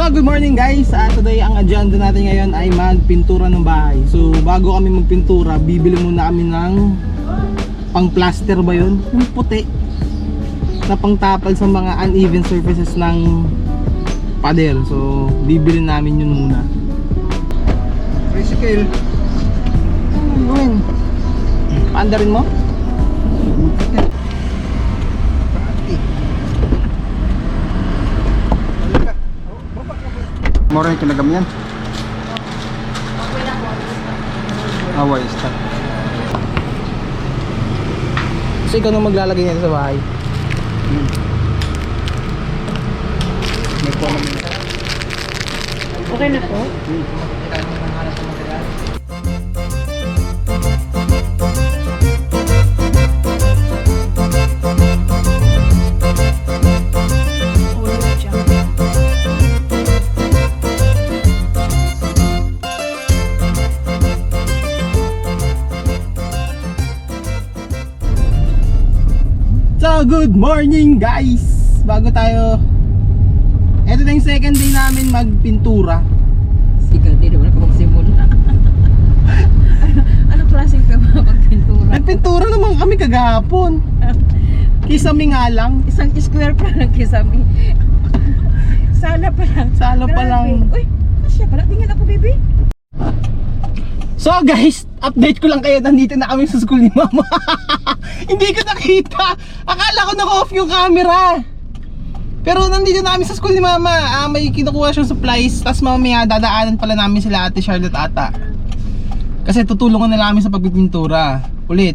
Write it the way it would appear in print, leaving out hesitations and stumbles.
Good morning guys. Today ang agenda natin ngayon ay magpintura ng bahay. So bago kami magpintura, bibili muna kami ng pang plaster ba yun? Yung puti na pangtapal sa mga uneven surfaces ng pader. So bibili namin yun muna. Tricycle. Ano gawin? Paanda rin mo? Mura yung kinagam yan. Away, start. So ikaw nang maglalagay yan sa bahay. May po naman. Okay na po? So good morning guys. Bago tayo, eto na yung second day namin magpintura. Sige, di naman ako magsimula. Ano klaseng ka magpintura? Nagpintura naman kami kagahapon. Kisame nga lang. Isang square pa lang kisame. Sala pa lang. Sala pa Grabe. lang. Uy, kasya pala. Tingnan ako, baby. So guys, update ko lang kayo, nandito na kami sa school ni mama. Hindi ko nakita. Akala ko naka-off yung camera. Pero nandito na kami sa school ni mama. May kinukuha siyang supplies. Tapos mamaya dadaanan pala namin sila ate Charlotte ata. Kasi tutulungan nila kami sa pagpipintura. Ulit.